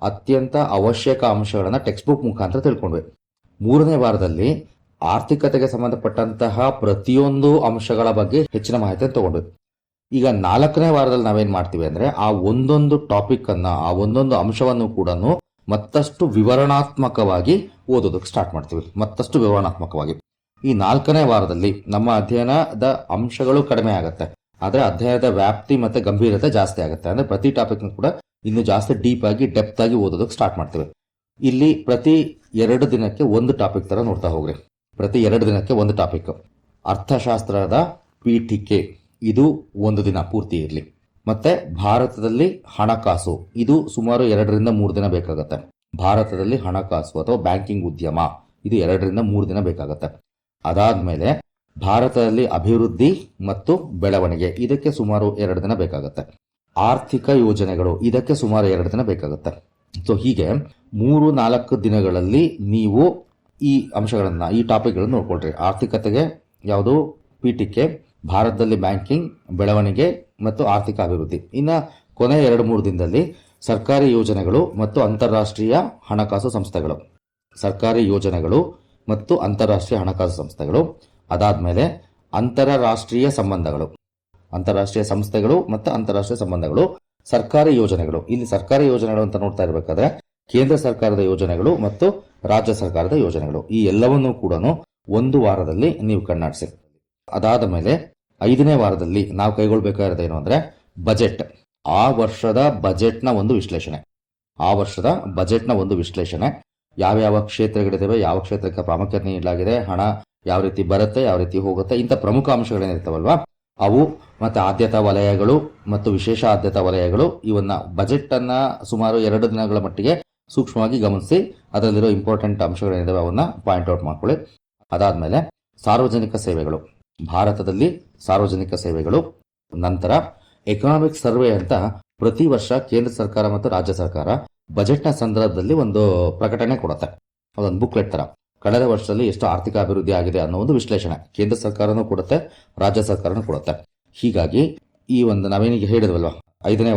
ಅತ್ಯಂತ ಅವಶ್ಯಕ ಅಂಶಗಳನ್ನು ಟೆಕ್ಸ್ಟ್ ಬುಕ್ ಮುಖಾಂತರ ತಿಳ್ಕೊಂಡ್ವಿ. 3ನೇ ವಾರದಲ್ಲಿ ಆರ್ಥಿಕತೆಗೆ ಸಂಬಂಧಪಟ್ಟಂತಹ ಪ್ರತಿಯೊಂದು ಅಂಶಗಳ ಬಗ್ಗೆ ಹೆಚ್ಚಿನ ಮಾಹಿತಿಯನ್ನು ತಗೊಂಡ್ವಿ. ಈಗ 4ನೇ ವಾರದಲ್ಲಿ ನಾವೇನ್ ಮಾಡ್ತೀವಿ ಅಂದ್ರೆ ಆ ಒಂದೊಂದು ಟಾಪಿಕ್ ಅನ್ನ, ಆ ಒಂದೊಂದು ಅಂಶವನ್ನು ಕೂಡ ಮತ್ತಷ್ಟು ವಿವರಣಾತ್ಮಕವಾಗಿ ಓದೋದಕ್ಕೆ ಸ್ಟಾರ್ಟ್ ಮಾಡ್ತೀವಿ. ಮತ್ತಷ್ಟು ವಿವರಣಾತ್ಮಕವಾಗಿ ಈ 4ನೇ ವಾರದಲ್ಲಿ ನಮ್ಮ ಅಧ್ಯಯನದ ಅಂಶಗಳು ಕಡಿಮೆ ಆಗುತ್ತೆ, ಆದ್ರೆ ಅಧ್ಯಯನದ ವ್ಯಾಪ್ತಿ ಮತ್ತೆ ಗಂಭೀರತೆ ಜಾಸ್ತಿ ಆಗುತ್ತೆ. ಅಂದ್ರೆ ಪ್ರತಿ ಟಾಪಿಕ್ ಕೂಡ ಇನ್ನು ಜಾಸ್ತಿ ಡೀಪ್ ಆಗಿ, ಡೆಪ್ತ್ ಆಗಿ ಓದೋದಕ್ಕೆ ಸ್ಟಾರ್ಟ್ ಮಾಡ್ತೀವಿ. ಇಲ್ಲಿ ಪ್ರತಿ 2 ದಿನಕ್ಕೆ ಒಂದು ಟಾಪಿಕ್ ತರ ನೋಡ್ತಾ ಹೋಗ್ರಿ. ಪ್ರತಿ 2 ದಿನಕ್ಕೆ ಒಂದು ಟಾಪಿಕ್. ಅರ್ಥಶಾಸ್ತ್ರದ ಪೀಠಿಕೆ ಇದು 1 ದಿನ ಪೂರ್ತಿ ಇರಲಿ. ಮತ್ತೆ ಭಾರತದಲ್ಲಿ ಹಣಕಾಸು ಇದು ಸುಮಾರು 2 ರಿಂದ 3 ದಿನ ಬೇಕಾಗುತ್ತೆ. ಭಾರತದಲ್ಲಿ ಹಣಕಾಸು ಅಥವಾ ಬ್ಯಾಂಕಿಂಗ್ ಉದ್ಯಮ ಇದು 2 ರಿಂದ 3 ದಿನ ಬೇಕಾಗುತ್ತೆ. ಅದಾದ್ಮೇಲೆ ಭಾರತದಲ್ಲಿ ಅಭಿವೃದ್ಧಿ ಮತ್ತು ಬೆಳವಣಿಗೆ ಇದಕ್ಕೆ ಸುಮಾರು 2 ದಿನ ಬೇಕಾಗುತ್ತೆ. ಆರ್ಥಿಕ ಯೋಜನೆಗಳು ಇದಕ್ಕೆ ಸುಮಾರು 2 ದಿನ ಬೇಕಾಗುತ್ತೆ. ಸೊ ಹೀಗೆ 3-4 ದಿನಗಳಲ್ಲಿ ನೀವು ಈ ಅಂಶಗಳನ್ನ, ಈ ಟಾಪಿಕ್ಗಳನ್ನು ನೋಡ್ಕೊಳ್ರಿ. ಆರ್ಥಿಕತೆಗೆ ಯಾವುದು ಪೀಠಿಕೆ, ಭಾರತದಲ್ಲಿ ಬ್ಯಾಂಕಿಂಗ್, ಬೆಳವಣಿಗೆ ಮತ್ತು ಆರ್ಥಿಕ ಅಭಿವೃದ್ಧಿ. ಇನ್ನು ಕೊನೆ 2-3 ದಿನದಲ್ಲಿ ಸರ್ಕಾರಿ ಯೋಜನೆಗಳು ಮತ್ತು ಅಂತಾರಾಷ್ಟ್ರೀಯ ಹಣಕಾಸು ಸಂಸ್ಥೆಗಳು. ಸರ್ಕಾರಿ ಯೋಜನೆಗಳು ಮತ್ತು ಅಂತಾರಾಷ್ಟ್ರೀಯ ಹಣಕಾಸು ಸಂಸ್ಥೆಗಳು. ಅದಾದ್ಮೇಲೆ ಅಂತಾರಾಷ್ಟ್ರೀಯ ಸಂಬಂಧಗಳು, ಅಂತಾರಾಷ್ಟ್ರೀಯ ಸಂಸ್ಥೆಗಳು ಮತ್ತು ಅಂತಾರಾಷ್ಟ್ರೀಯ ಸಂಬಂಧಗಳು. ಸರ್ಕಾರಿ ಯೋಜನೆಗಳು, ಇಲ್ಲಿ ಸರ್ಕಾರಿ ಯೋಜನೆಗಳು ಅಂತ ನೋಡ್ತಾ ಇರಬೇಕಾದ್ರೆ ಕೇಂದ್ರ ಸರ್ಕಾರದ ಯೋಜನೆಗಳು ಮತ್ತು ರಾಜ್ಯ ಸರ್ಕಾರದ ಯೋಜನೆಗಳು ಈ ಎಲ್ಲವನ್ನೂ ಕೂಡ 1 ವಾರದಲ್ಲಿ ನೀವು ಕಣ್ಣಾಡಿಸಿ. ಅದಾದ ಮೇಲೆ 5ನೇ ವಾರದಲ್ಲಿ ನಾವು ಕೈಗೊಳ್ಳಬೇಕಾಗಿರೋದು ಏನು ಅಂದ್ರೆ ಬಜೆಟ್. ಆ ವರ್ಷದ ಬಜೆಟ್ನ ಒಂದು ವಿಶ್ಲೇಷಣೆ. ಆ ವರ್ಷದ ಬಜೆಟ್ನ ಒಂದು ವಿಶ್ಲೇಷಣೆ. ಯಾವ್ಯಾವ ಕ್ಷೇತ್ರಗಳಿದ್ದಾವೆ, ಯಾವ ಕ್ಷೇತ್ರಕ್ಕೆ ಪ್ರಾಮುಖ್ಯತೆ ನೀಡಲಾಗಿದೆ, ಹಣ ಯಾವ ರೀತಿ ಬರುತ್ತೆ, ಯಾವ ರೀತಿ ಹೋಗುತ್ತೆ, ಇಂಥ ಪ್ರಮುಖ ಅಂಶಗಳೇನಿರ್ತಾವಲ್ವಾ ಅವು, ಮತ್ತೆ ಆದ್ಯತಾ ವಲಯಗಳು ಮತ್ತು ವಿಶೇಷ ಆದ್ಯತಾ ವಲಯಗಳು. ಇವನ್ನ ಬಜೆಟ್ ಅನ್ನ ಸುಮಾರು 2 ದಿನಗಳ ಮಟ್ಟಿಗೆ ಸೂಕ್ಷ್ಮವಾಗಿ ಗಮನಿಸಿ ಅದರಲ್ಲಿರೋ ಇಂಪಾರ್ಟೆಂಟ್ ಅಂಶಗಳೇನಿದಾವೆ ಅವನ್ನ ಪಾಯಿಂಟ್ ಔಟ್ ಮಾಡ್ಕೊಳ್ಳಿ. ಅದಾದ್ಮೇಲೆ ಸಾರ್ವಜನಿಕ ಸೇವೆಗಳು, ಭಾರತದಲ್ಲಿ ಸಾರ್ವಜನಿಕ ಸೇವೆಗಳು. ನಂತರ ಎಕನಾಮಿಕ್ ಸರ್ವೆ ಅಂತ ಪ್ರತಿ ವರ್ಷ ಕೇಂದ್ರ ಸರ್ಕಾರ ಮತ್ತು ರಾಜ್ಯ ಸರ್ಕಾರ ಬಜೆಟ್ನ ಸಂದರ್ಭದಲ್ಲಿ ಒಂದು ಪ್ರಕಟಣೆ ಕೊಡುತ್ತೆ. ಅದೊಂದು ಬುಕ್ಲೆಟ್ ತರ. ಕಳೆದ ವರ್ಷದಲ್ಲಿ ಎಷ್ಟು ಆರ್ಥಿಕ ಅಭಿವೃದ್ಧಿ ಆಗಿದೆ ಅನ್ನೋ ಒಂದು ವಿಶ್ಲೇಷಣೆ ಕೇಂದ್ರ ಸರ್ಕಾರನೂ ಕೊಡುತ್ತೆ, ರಾಜ್ಯ ಸರ್ಕಾರನೂ ಕೊಡುತ್ತೆ. ಹೀಗಾಗಿ ಈ ಒಂದು ನಾವೇನಿಗೆ ಹೇಳಿದ್ವಲ್ವ 5ನೇ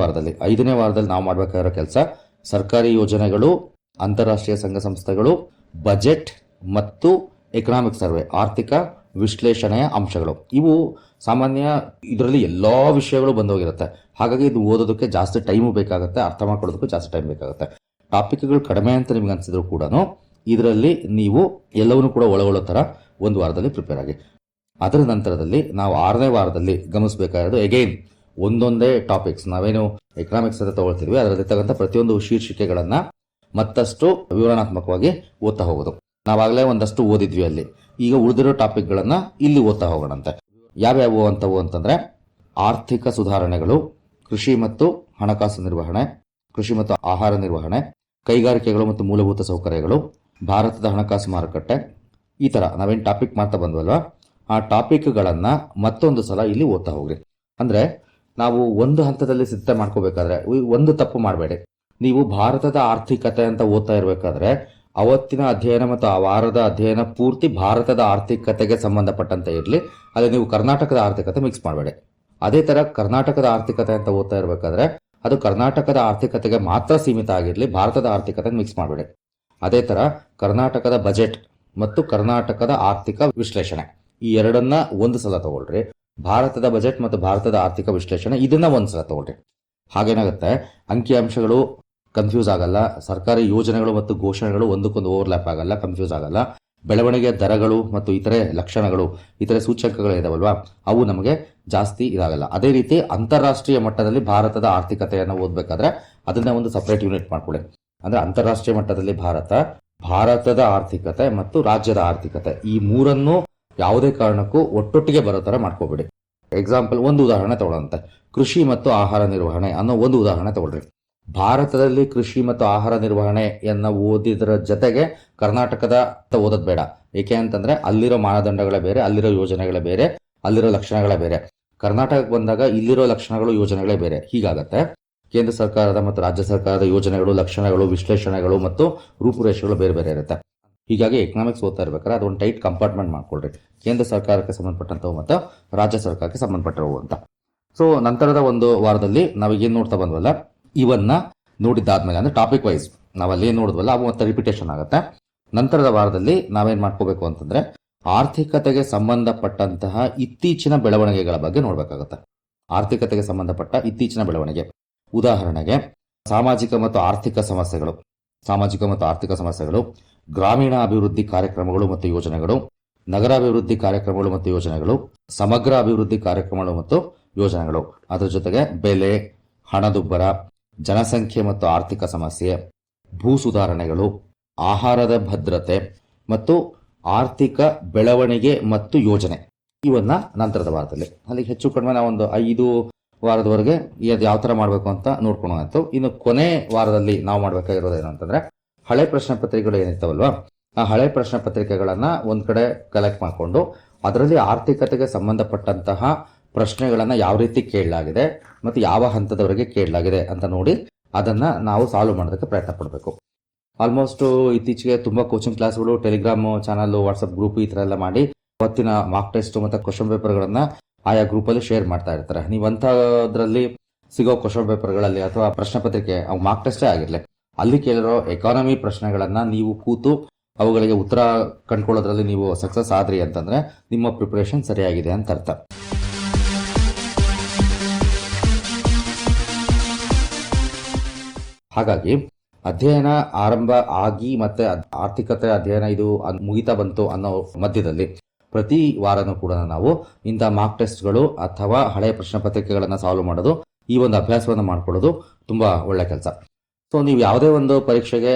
ವಾರದಲ್ಲಿ ನಾವು ಮಾಡಬೇಕಾಗಿರೋ ಕೆಲಸ ಸರ್ಕಾರಿ ಯೋಜನೆಗಳು, ಅಂತಾರಾಷ್ಟ್ರೀಯ ಸಂಘ ಸಂಸ್ಥೆಗಳು, ಬಜೆಟ್ ಮತ್ತು ಎಕನಾಮಿಕ್ ಸರ್ವೆ, ಆರ್ಥಿಕ ವಿಶ್ಲೇಷಣೆಯ ಅಂಶಗಳು. ಇವು ಸಾಮಾನ್ಯ ಇದರಲ್ಲಿ ಎಲ್ಲಾ ವಿಷಯಗಳು ಬಂದೋಗಿರುತ್ತೆ. ಹಾಗಾಗಿ ಇದು ಓದೋದಕ್ಕೆ ಜಾಸ್ತಿ ಟೈಮು ಬೇಕಾಗುತ್ತೆ, ಅರ್ಥ ಮಾಡ್ಕೊಳ್ಳೋದಕ್ಕೂ ಜಾಸ್ತಿ ಟೈಮ್ ಬೇಕಾಗುತ್ತೆ. ಟಾಪಿಕ್ಗಳು ಕಡಿಮೆ ಅಂತ ನಿಮ್ಗೆ ಅನ್ಸಿದ್ರು ಕೂಡ ಇದರಲ್ಲಿ ನೀವು ಎಲ್ಲವನ್ನೂ ಕೂಡ ಒಳಗೊಳ್ಳೋ ತರ 1 ವಾರದಲ್ಲಿ ಪ್ರಿಪೇರ್ ಆಗಿ. ಅದರ ನಂತರದಲ್ಲಿ ನಾವು 6ನೇ ವಾರದಲ್ಲಿ ಗಮನಿಸಬೇಕಾಗಿರೋದು ಎಗೈನ್ ಒಂದೊಂದೇ ಟಾಪಿಕ್ಸ್. ನಾವೇನು ಎಕನಾಮಿಕ್ಸ್ ಅಂತ ತಗೊಳ್ತಿದ್ವಿ ಅದರಲ್ಲಿ ತಕ್ಕಂಥ ಪ್ರತಿಯೊಂದು ಶೀರ್ಷಿಕೆಗಳನ್ನ ಮತ್ತಷ್ಟು ವಿವರಣಾತ್ಮಕವಾಗಿ ಓದ್ತಾ ಹೋಗೋದು. ನಾವಾಗಲೇ ಒಂದಷ್ಟು ಓದಿದ್ವಿ ಅಲ್ಲಿ. ಈಗ ಉಳಿದಿರೋ ಟಾಪಿಕ್ಗಳನ್ನ ಇಲ್ಲಿ ಓದ್ತಾ ಹೋಗೋಣಂತೆ. ಯಾವ್ಯಾವು ಅಂತವು ಅಂತಂದ್ರೆ ಆರ್ಥಿಕ ಸುಧಾರಣೆಗಳು, ಕೃಷಿ ಮತ್ತು ಹಣಕಾಸು ನಿರ್ವಹಣೆ, ಕೃಷಿ ಮತ್ತು ಆಹಾರ ನಿರ್ವಹಣೆ, ಕೈಗಾರಿಕೆಗಳು ಮತ್ತು ಮೂಲಭೂತ ಸೌಕರ್ಯಗಳು, ಭಾರತದ ಹಣಕಾಸು ಮಾರುಕಟ್ಟೆ. ಈ ತರ ನಾವೇನು ಟಾಪಿಕ್ ಮಾಡ್ತಾ ಬಂದ್ವಲ್ವಾ ಆ ಟಾಪಿಕ್ಗಳನ್ನ ಮತ್ತೊಂದು ಸಲ ಇಲ್ಲಿ ಓದ್ತಾ ಹೋಗ್ರಿ. ಅಂದ್ರೆ ನಾವು ಒಂದು ಹಂತದಲ್ಲಿ ಸಿದ್ಧತೆ ಮಾಡ್ಕೋಬೇಕಾದ್ರೆ ಒಂದು ತಪ್ಪು ಮಾಡಬೇಡಿ. ನೀವು ಭಾರತದ ಆರ್ಥಿಕತೆ ಅಂತ ಓದ್ತಾ ಇರಬೇಕಾದ್ರೆ ಅವತ್ತಿನ ಅಧ್ಯಯನ ಮತ್ತು ಆ ವಾರದ ಅಧ್ಯಯನ ಪೂರ್ತಿ ಭಾರತದ ಆರ್ಥಿಕತೆಗೆ ಸಂಬಂಧಪಟ್ಟಂತೆ ಇರಲಿ. ಅಲ್ಲಿ ನೀವು ಕರ್ನಾಟಕದ ಆರ್ಥಿಕತೆ ಮಿಕ್ಸ್ ಮಾಡಬೇಡಿ. ಅದೇ ತರ ಕರ್ನಾಟಕದ ಆರ್ಥಿಕತೆ ಅಂತ ಓದ್ತಾ ಇರಬೇಕಾದ್ರೆ ಅದು ಕರ್ನಾಟಕದ ಆರ್ಥಿಕತೆಗೆ ಮಾತ್ರ ಸೀಮಿತ ಆಗಿರಲಿ, ಭಾರತದ ಆರ್ಥಿಕತೆ ಮಿಕ್ಸ್ ಮಾಡಬೇಡಿ. ಅದೇ ತರ ಕರ್ನಾಟಕದ ಬಜೆಟ್ ಮತ್ತು ಕರ್ನಾಟಕದ ಆರ್ಥಿಕ ವಿಶ್ಲೇಷಣೆ ಈ ಎರಡನ್ನ ಒಂದು ಸಲ ತಗೊಳ್ರಿ. ಭಾರತದ ಬಜೆಟ್ ಮತ್ತು ಭಾರತದ ಆರ್ಥಿಕ ವಿಶ್ಲೇಷಣೆ ಇದನ್ನ ಒಂದ್ಸಲ ತಗೊಳ್ರಿ. ಹಾಗೇನಾಗುತ್ತೆ, ಅಂಕಿಅಂಶಗಳು ಕನ್ಫ್ಯೂಸ್ ಆಗಲ್ಲ, ಸರ್ಕಾರಿ ಯೋಜನೆಗಳು ಮತ್ತು ಘೋಷಣೆಗಳು ಒಂದಕ್ಕೊಂದು ಓವರ್ಲ್ಯಾಪ್ ಆಗಲ್ಲ, ಕನ್ಫ್ಯೂಸ್ ಆಗಲ್ಲ. ಬೆಳವಣಿಗೆಯ ದರಗಳು ಮತ್ತು ಇತರೆ ಲಕ್ಷಣಗಳು, ಇತರೆ ಸೂಚಕಗಳು ಇದಾವಲ್ವಾ, ಅವು ನಮಗೆ ಜಾಸ್ತಿ ಇದಾಗಲ್ಲ. ಅದೇ ರೀತಿ ಅಂತಾರಾಷ್ಟ್ರೀಯ ಮಟ್ಟದಲ್ಲಿ ಭಾರತದ ಆರ್ಥಿಕತೆಯನ್ನು ಓದಬೇಕಾದ್ರೆ ಅದನ್ನ ಒಂದು ಸಪರೇಟ್ ಯೂನಿಟ್ ಮಾಡ್ಕೊಳ್ಳಿ. ಅಂದ್ರೆ ಅಂತಾರಾಷ್ಟ್ರೀಯ ಮಟ್ಟದಲ್ಲಿ ಭಾರತದ ಆರ್ಥಿಕತೆ ಮತ್ತು ರಾಜ್ಯದ ಆರ್ಥಿಕತೆ ಈ ಮೂರನ್ನು ಯಾವುದೇ ಕಾರಣಕ್ಕೂ ಒಟ್ಟೊಟ್ಟಿಗೆ ಬರೋ ತರ ಮಾಡ್ಕೋಬೇಡಿ. ಎಕ್ಸಾಂಪಲ್, ಒಂದು ಉದಾಹರಣೆ ತಗೊಳ್ಳಂತೆ, ಕೃಷಿ ಮತ್ತು ಆಹಾರ ನಿರ್ವಹಣೆ ಅನ್ನೋ ಒಂದು ಉದಾಹರಣೆ ತಗೊಳ್ರಿ. ಭಾರತದಲ್ಲಿ ಕೃಷಿ ಮತ್ತು ಆಹಾರ ನಿರ್ವಹಣೆಯನ್ನ ಓದಿದ್ರ ಜೊತೆಗೆ ಕರ್ನಾಟಕದ ಓದೋದ್ ಬೇಡ. ಏಕೆ ಅಂತಂದ್ರೆ ಅಲ್ಲಿರೋ ಮಾನದಂಡಗಳೇ ಬೇರೆ, ಅಲ್ಲಿರೋ ಯೋಜನೆಗಳೇ ಬೇರೆ, ಅಲ್ಲಿರೋ ಲಕ್ಷಣಗಳೇ ಬೇರೆ. ಕರ್ನಾಟಕಕ್ಕೆ ಬಂದಾಗ ಇಲ್ಲಿರೋ ಲಕ್ಷಣಗಳು, ಯೋಜನೆಗಳೇ ಬೇರೆ. ಹೀಗಾಗತ್ತೆ. ಕೇಂದ್ರ ಸರ್ಕಾರದ ಮತ್ತು ರಾಜ್ಯ ಸರ್ಕಾರದ ಯೋಜನೆಗಳು, ಲಕ್ಷಣಗಳು, ವಿಶ್ಲೇಷಣೆಗಳು ಮತ್ತು ರೂಪುರೇಷೆಗಳು ಬೇರೆ ಬೇರೆ ಇರುತ್ತೆ. ಹೀಗಾಗಿ ಎಕನಾಮಿಕ್ಸ್ ಓದ್ತಾ ಇರ್ಬೇಕಾದ್ರೆ ಅದೊಂದು ಟೈಟ್ ಕಂಪಾರ್ಟ್ಮೆಂಟ್ ಮಾಡ್ಕೊಳ್ರಿ, ಕೇಂದ್ರ ಸರ್ಕಾರಕ್ಕೆ ಸಂಬಂಧಪಟ್ಟಂತವು ಮತ್ತು ರಾಜ್ಯ ಸರ್ಕಾರಕ್ಕೆ ಸಂಬಂಧಪಟ್ಟವು ಅಂತ. ಸೊ ನಂತರದ ಒಂದು ವಾರದಲ್ಲಿ ನಾವೀಗೇನು ನೋಡ್ತಾ ಬಂದ್ವಲ್ಲ, ಇವನ್ನ ನೋಡಿದ್ದಾದ್ಮೇಲೆ ಅಂದ್ರೆ ಟಾಪಿಕ್ ವೈಸ್ ನಾವಲ್ಲಿ ಏನ್ ನೋಡಿದ್ವಲ್ಲ ಅವು ಮತ್ತೆ ರಿಪಿಟೇಷನ್ ಆಗುತ್ತೆ. ನಂತರದ ವಾರದಲ್ಲಿ ನಾವೇನ್ ಮಾಡ್ಕೋಬೇಕು ಅಂತಂದ್ರೆ ಆರ್ಥಿಕತೆಗೆ ಸಂಬಂಧಪಟ್ಟಂತಹ ಇತ್ತೀಚಿನ ಬೆಳವಣಿಗೆಗಳ ಬಗ್ಗೆ ನೋಡ್ಬೇಕಾಗತ್ತೆ. ಆರ್ಥಿಕತೆಗೆ ಸಂಬಂಧಪಟ್ಟ ಇತ್ತೀಚಿನ ಬೆಳವಣಿಗೆ, ಉದಾಹರಣೆಗೆ ಸಾಮಾಜಿಕ ಮತ್ತು ಆರ್ಥಿಕ ಸಮಸ್ಯೆಗಳು, ಗ್ರಾಮೀಣ ಅಭಿವೃದ್ಧಿ ಕಾರ್ಯಕ್ರಮಗಳು ಮತ್ತು ಯೋಜನೆಗಳು, ನಗರಾಭಿವೃದ್ಧಿ ಕಾರ್ಯಕ್ರಮಗಳು ಮತ್ತು ಯೋಜನೆಗಳು, ಸಮಗ್ರ ಅಭಿವೃದ್ಧಿ ಕಾರ್ಯಕ್ರಮಗಳು ಮತ್ತು ಯೋಜನೆಗಳು, ಅದರ ಜೊತೆಗೆ ಬೆಲೆ, ಹಣದುಬ್ಬರ, ಜನಸಂಖ್ಯೆ ಮತ್ತು ಆರ್ಥಿಕ ಸಮಸ್ಯೆ, ಭೂ ಸುಧಾರಣೆಗಳು, ಆಹಾರದ ಭದ್ರತೆ ಮತ್ತು ಆರ್ಥಿಕ ಬೆಳವಣಿಗೆ ಮತ್ತು ಯೋಜನೆ, ಇವನ್ನ ನಂತರದ ವಾರದಲ್ಲಿ ಅಲ್ಲಿ ಹೆಚ್ಚು ಕಡಿಮೆ ನಾವು ಒಂದು 5 ವಾರದವರೆಗೆ ಇದು ಯಾವ ತರ ಮಾಡಬೇಕು ಅಂತ ನೋಡ್ಕೊಳ್ಳೋಣ. ಇನ್ನು ಕೊನೆ ವಾರದಲ್ಲಿ ನಾವು ಮಾಡಬೇಕಾಗಿರೋದು ಏನಂತಂದ್ರೆ ಹಳೆ ಪ್ರಶ್ನೆ ಪತ್ರಿಕೆಗಳು ಏನಿರ್ತಾವಲ್ವಾ, ಆ ಹಳೆ ಪ್ರಶ್ನೆ ಪತ್ರಿಕೆಗಳನ್ನ ಒಂದ್ ಕಡೆ ಕಲೆಕ್ಟ್ ಮಾಡಿಕೊಂಡು ಅದರಲ್ಲಿ ಆರ್ಥಿಕತೆಗೆ ಸಂಬಂಧಪಟ್ಟಂತಹ ಪ್ರಶ್ನೆಗಳನ್ನ ಯಾವ ರೀತಿ ಕೇಳಲಾಗಿದೆ ಮತ್ತು ಯಾವ ಹಂತದವರೆಗೆ ಕೇಳಲಾಗಿದೆ ಅಂತ ನೋಡಿ ಅದನ್ನ ನಾವು ಸಾಲ್ವ್ ಮಾಡೋದಕ್ಕೆ ಪ್ರಯತ್ನ ಪಡಬೇಕು. ಆಲ್ಮೋಸ್ಟ್ ಇತ್ತೀಚೆಗೆ ತುಂಬಾ ಕೋಚಿಂಗ್ ಕ್ಲಾಸ್ಗಳು, ಟೆಲಿಗ್ರಾಮ್ ಚಾನಲ್, ವಾಟ್ಸ್ಆಪ್ ಗ್ರೂಪ್ ಈ ತರ ಎಲ್ಲ ಮಾಡಿ ಅವತ್ತಿನ ಮಾರ್ಕ್ ಟೆಸ್ಟ್ ಮತ್ತೆ ಕ್ವಶನ್ ಪೇಪರ್ಗಳನ್ನ ಆಯಾ ಗ್ರೂಪ್ ಅಲ್ಲಿ ಶೇರ್ ಮಾಡ್ತಾ ಇರ್ತಾರೆ. ನೀವಂತದ್ರಲ್ಲಿ ಸಿಗೋ ಕ್ವಶನ್ ಪೇಪರ್ಗಳಲ್ಲಿ ಅಥವಾ ಪ್ರಶ್ನೆ ಪತ್ರಿಕೆ ಮಾರ್ಕ್ ಟೆಸ್ಟೇ ಆಗಿರ್ಲಿ, ಅಲ್ಲಿ ಕೇಳಿರೋ ಎಕಾನಮಿ ಪ್ರಶ್ನೆಗಳನ್ನ ನೀವು ಕೂತು ಅವುಗಳಿಗೆ ಉತ್ತರ ಕಂಡುಕೊಳ್ಳೋದ್ರಲ್ಲಿ ನೀವು ಸಕ್ಸಸ್ ಆದ್ರಿ ಅಂತಂದ್ರೆ ನಿಮ್ಮ ಪ್ರಿಪರೇಷನ್ ಸರಿಯಾಗಿದೆ ಅಂತ ಅರ್ಥ. ಹಾಗಾಗಿ ಅಧ್ಯಯನ ಆರಂಭ ಆಗಿ ಮತ್ತೆ ಆರ್ಥಿಕತೆ ಅಧ್ಯಯನ ಇದು ಮುಗಿತಾ ಬಂತು ಅನ್ನೋ ಮಧ್ಯದಲ್ಲಿ ಪ್ರತಿ ವಾರನೂ ಕೂಡ ನಾವು ಇಂಥ ಮಾರ್ಕ್ ಟೆಸ್ಟ್ಗಳು ಅಥವಾ ಹಳೆಯ ಪ್ರಶ್ನೆ ಪತ್ರಿಕೆಗಳನ್ನ ಸಾಲ್ವ್ ಮಾಡೋದು, ಈ ಒಂದು ಅಭ್ಯಾಸವನ್ನು ಮಾಡ್ಕೊಳ್ಳೋದು ತುಂಬಾ ಒಳ್ಳೆ ಕೆಲಸ. ಸೊ ನೀವು ಯಾವುದೇ ಒಂದು ಪರೀಕ್ಷೆಗೆ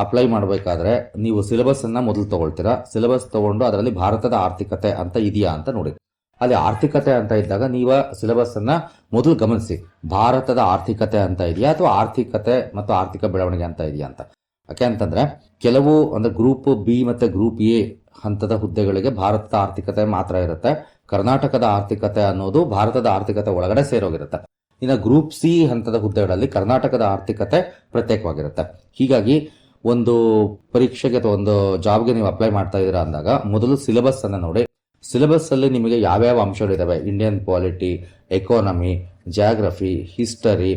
ಅಪ್ಲೈ ಮಾಡಬೇಕಾದ್ರೆ ನೀವು ಸಿಲೆಬಸ್ ಅನ್ನ ಮೊದಲು ತಗೊಳ್ತೀರಾ. ಸಿಲೆಬಸ್ ತಗೊಂಡು ಅದರಲ್ಲಿ ಭಾರತದ ಆರ್ಥಿಕತೆ ಅಂತ ಇದೆಯಾ ಅಂತ ನೋಡಿ. ಅಲ್ಲಿ ಆರ್ಥಿಕತೆ ಅಂತ ಇದ್ದಾಗ ನೀವು ಸಿಲೆಬಸ್ ಅನ್ನ ಮೊದಲು ಗಮನಿಸಿ, ಭಾರತದ ಆರ್ಥಿಕತೆ ಅಂತ ಇದೆಯಾ ಅಥವಾ ಆರ್ಥಿಕತೆ ಮತ್ತು ಆರ್ಥಿಕ ಬೆಳವಣಿಗೆ ಅಂತ ಇದೆಯಾ ಅಂತ. ಯಾಕೆ ಅಂತಂದ್ರೆ ಕೆಲವು ಅಂದ್ರೆ ಗ್ರೂಪ್ ಬಿ ಮತ್ತೆ ಗ್ರೂಪ್ ಎ ಹಂತದ ಹುದ್ದೆಗಳಿಗೆ ಭಾರತದ ಆರ್ಥಿಕತೆ ಮಾತ್ರ ಇರುತ್ತೆ. ಕರ್ನಾಟಕದ ಆರ್ಥಿಕತೆ ಅನ್ನೋದು ಭಾರತದ ಆರ್ಥಿಕತೆ ಒಳಗಡೆ ಸೇರೋಗಿರುತ್ತೆ. ಇನ್ನು ಗ್ರೂಪ್ ಸಿ ಹಂತದ ಹುದ್ದೆಗಳಲ್ಲಿ ಕರ್ನಾಟಕದ ಆರ್ಥಿಕತೆ ಪ್ರತ್ಯೇಕವಾಗಿರುತ್ತೆ. ಹೀಗಾಗಿ ಒಂದು ಪರೀಕ್ಷೆಗೆ ಅಥವಾ ಒಂದು ಜಾಬ್ಗೆ ನೀವು ಅಪ್ಲೈ ಮಾಡ್ತಾ ಇದ್ದೀರಾ ಅಂದಾಗ ಮೊದಲು ಸಿಲೆಬಸ್ ಅನ್ನ ನೋಡಿ. ಸಿಲೆಬಸ್ ಅಲ್ಲಿ ನಿಮಗೆ ಯಾವ್ಯಾವ ಅಂಶಗಳಿದಾವೆ, Indian polity, economy, geography, history,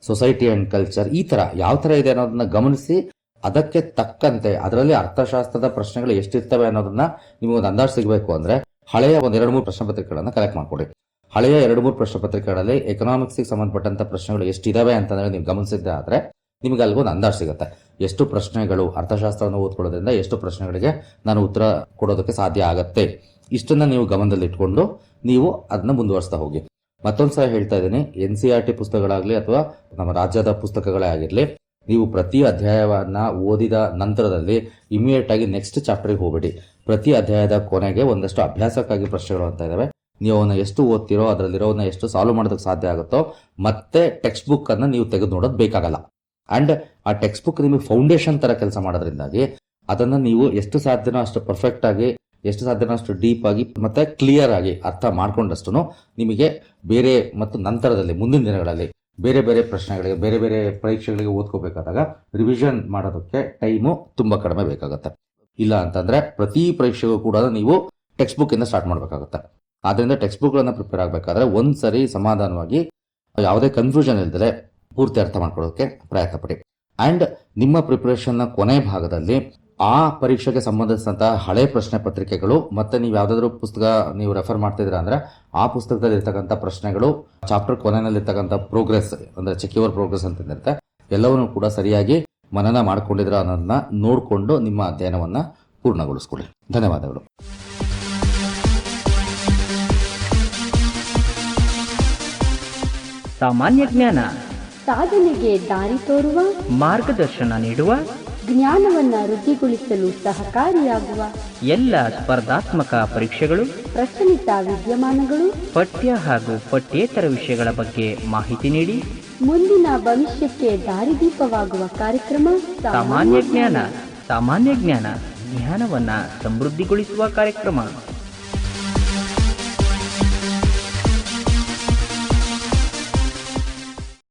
society and culture, ಈ ತರ ಯಾವ ತರ ಇದೆ ಅನ್ನೋದನ್ನ ಗಮನಿಸಿ ಅದಕ್ಕೆ ತಕ್ಕಂತೆ ಅದರಲ್ಲಿ ಅರ್ಥಶಾಸ್ತ್ರದ ಪ್ರಶ್ನೆಗಳು ಎಷ್ಟಿರ್ತವೆ ಅನ್ನೋದನ್ನ ನಿಮಗೊಂದು ಅಂದಾಜು ಸಿಗಬೇಕು ಅಂದ್ರೆ ಹಳೆಯ 1-2-3 ಪ್ರಶ್ನೆ ಪತ್ರಿಕೆಗಳನ್ನ ಕಲೆಕ್ಟ್ ಮಾಡ್ಕೊಡಿ. ಹಳೆಯ 2-3 ಪ್ರಶ್ನೆ ಪತ್ರಿಕೆಗಳಲ್ಲಿ ಎಕನಾಮಿಕ್ಸ್ ಸಂಬಂಧಪಟ್ಟಂತ ಪ್ರಶ್ನೆಗಳು ಎಷ್ಟಿದಾವೆ ಅಂತಂದ್ರೆ ನೀವು ಗಮನಿಸಿದ್ದೆ ಆದ್ರೆ ನಿಮ್ಗೆ ಅಲ್ಗೊಂದು ಅಂದಾಜು ಸಿಗುತ್ತೆ. ಎಷ್ಟು ಪ್ರಶ್ನೆಗಳು ಅರ್ಥಶಾಸ್ತ್ರವನ್ನು ಓದ್ಕೊಳ್ಳೋದ್ರಿಂದ ಎಷ್ಟು ಪ್ರಶ್ನೆಗಳಿಗೆ ನಾನು ಉತ್ತರ ಕೊಡೋದಕ್ಕೆ ಸಾಧ್ಯ ಆಗತ್ತೆ. ಇಷ್ಟನ್ನ ನೀವು ಗಮನದಲ್ಲಿ ಇಟ್ಕೊಂಡು ನೀವು ಅದನ್ನ ಮುಂದುವರಿಸ್ತಾ ಹೋಗಿ. ಮತ್ತೊಂದ್ಸಲ ಹೇಳ್ತಾ ಇದ್ದೀನಿ, NCERT ಪುಸ್ತಕಗಳಾಗ್ಲಿ ಅಥವಾ ನಮ್ಮ ರಾಜ್ಯದ ಪುಸ್ತಕಗಳೇ ಆಗಿರ್ಲಿ, ನೀವು ಪ್ರತಿ ಅಧ್ಯಾಯವನ್ನ ಓದಿದ ನಂತರದಲ್ಲಿ ಇಮಿಡಿಯೇಟ್ ಆಗಿ ನೆಕ್ಸ್ಟ್ ಚಾಪ್ಟರ್ಗೆ ಹೋಗ್ಬೇಡಿ. ಪ್ರತಿ ಅಧ್ಯಾಯದ ಕೊನೆಗೆ ಒಂದಷ್ಟು ಅಭ್ಯಾಸಕ್ಕಾಗಿ ಪ್ರಶ್ನೆಗಳು ಅಂತ ಇದಾವೆ. ನೀವು ಅವನ್ನ ಎಷ್ಟು ಓದ್ತಿರೋ ಅದರಲ್ಲಿರೋವನ್ನ ಎಷ್ಟು ಸಾಲ್ವ್ ಮಾಡೋದಕ್ಕೆ ಸಾಧ್ಯ ಆಗುತ್ತೋ ಮತ್ತೆ ಟೆಕ್ಸ್ಟ್ ಬುಕ್ ಅನ್ನ ನೀವು ತೆಗೆದು ನೋಡೋದು ಬೇಕಾಗಲ್ಲ. ಅಂಡ್ ಆ ಟೆಕ್ಸ್ಟ್ ಬುಕ್ ನಿಮಗೆ ಫೌಂಡೇಶನ್ ತರ ಕೆಲಸ ಮಾಡೋದ್ರಿಂದಾಗಿ ಅದನ್ನ ನೀವು ಎಷ್ಟು ಸಾಧ್ಯನೋ ಅಷ್ಟು ಪರ್ಫೆಕ್ಟ್ ಆಗಿ, ಎಷ್ಟು ಸಾಧ್ಯನೋ ಅಷ್ಟು ಡೀಪ್ ಆಗಿ ಮತ್ತೆ ಕ್ಲಿಯರ್ ಆಗಿ ಅರ್ಥ ಮಾಡ್ಕೊಂಡಷ್ಟು ನಿಮಗೆ ಬೇರೆ ಮತ್ತು ನಂತರದಲ್ಲಿ ಮುಂದಿನ ದಿನಗಳಲ್ಲಿ ಬೇರೆ ಬೇರೆ ಪ್ರಶ್ನೆಗಳಿಗೆ, ಬೇರೆ ಬೇರೆ ಪರೀಕ್ಷೆಗಳಿಗೆ ಓದ್ಕೋಬೇಕಾದಾಗ ರಿವಿಷನ್ ಮಾಡೋದಕ್ಕೆ ಟೈಮು ತುಂಬಾ ಕಡಿಮೆ ಬೇಕಾಗುತ್ತೆ. ಇಲ್ಲ ಅಂತಂದ್ರೆ ಪ್ರತಿ ಪರೀಕ್ಷೆಗೂ ಕೂಡ ನೀವು ಟೆಕ್ಸ್ಟ್ ಬುಕ್ ಇಂದ ಸ್ಟಾರ್ಟ್ ಮಾಡಬೇಕಾಗುತ್ತೆ. ಆದ್ರಿಂದ ಟೆಕ್ಸ್ಟ್ ಬುಕ್ ಗಳನ್ನ ಪ್ರಿಪೇರ್ ಆಗಬೇಕಾದ್ರೆ ಒಂದ್ಸರಿ ಸಮಾಧಾನವಾಗಿ ಯಾವುದೇ ಕನ್ಫ್ಯೂಷನ್ ಇಲ್ದಲೆ ಪೂರ್ತಿ ಅರ್ಥ ಮಾಡ್ಕೊಳ್ಳೋಕೆ ಪ್ರಯತ್ನ ಪಡಿ. ಅಂಡ್ ನಿಮ್ಮ ಪ್ರಿಪರೇಷನ್ ನ ಕೊನೆ ಭಾಗದಲ್ಲಿ ಆ ಪರೀಕ್ಷೆಗೆ ಸಂಬಂಧಿಸಿದಂತಹ ಹಳೆ ಪ್ರಶ್ನೆ ಪತ್ರಿಕೆಗಳು ಮತ್ತೆ ನೀವು ಯಾವ್ದಾದ್ರು ಪುಸ್ತಕ ನೀವು ರೆಫರ್ ಮಾಡ್ತಿದ್ದೀರಾ ಅಂದ್ರೆ ಆ ಪುಸ್ತಕದಲ್ಲಿ ಇರ್ತಕ್ಕಂಥ ಪ್ರಶ್ನೆಗಳು, ಚಾಪ್ಟರ್ ಕೊನೆಯಲ್ಲಿ ಇರ್ತಕ್ಕಂಥ ಪ್ರೋಗ್ರೆಸ್ ಅಂದ್ರೆ ಚೆಕ್ ಯುವರ್ ಪ್ರೋಗ್ರೆಸ್ ಅಂತ ಇರುತ್ತೆ, ಎಲ್ಲವನ್ನೂ ಕೂಡ ಸರಿಯಾಗಿ ಮನನ ಮಾಡ್ಕೊಂಡಿದ್ರ ಅನ್ನೋದನ್ನ ನೋಡ್ಕೊಂಡು ನಿಮ್ಮ ಅಧ್ಯಯನವನ್ನ ಪೂರ್ಣಗೊಳಿಸ್ಕೊಳ್ಳಿ. ಧನ್ಯವಾದಗಳು. ಸಾಮಾನ್ಯ ಜ್ಞಾನ ಸಾಧನೆಗೆ ದಾರಿ ತೋರುವ, ಮಾರ್ಗದರ್ಶನ ನೀಡುವ, ಜ್ಞಾನವನ್ನ ವೃದ್ಧಿಗೊಳಿಸಲು ಸಹಕಾರಿಯಾಗುವ ಎಲ್ಲ ಸ್ಪರ್ಧಾತ್ಮಕ ಪರೀಕ್ಷೆಗಳು, ಪ್ರಚಲಿತ ವಿದ್ಯಮಾನಗಳು, ಪಠ್ಯ ಹಾಗೂ ಪಠ್ಯೇತರ ವಿಷಯಗಳ ಬಗ್ಗೆ ಮಾಹಿತಿ ನೀಡಿ ಮುಂದಿನ ಭವಿಷ್ಯಕ್ಕೆ ದಾರಿದೀಪವಾಗುವ ಕಾರ್ಯಕ್ರಮ ಸಾಮಾನ್ಯ ಜ್ಞಾನ. ಸಾಮಾನ್ಯ ಜ್ಞಾನ ಜ್ಞಾನವನ್ನ ಸಮೃದ್ಧಿಗೊಳಿಸುವ ಕಾರ್ಯಕ್ರಮ.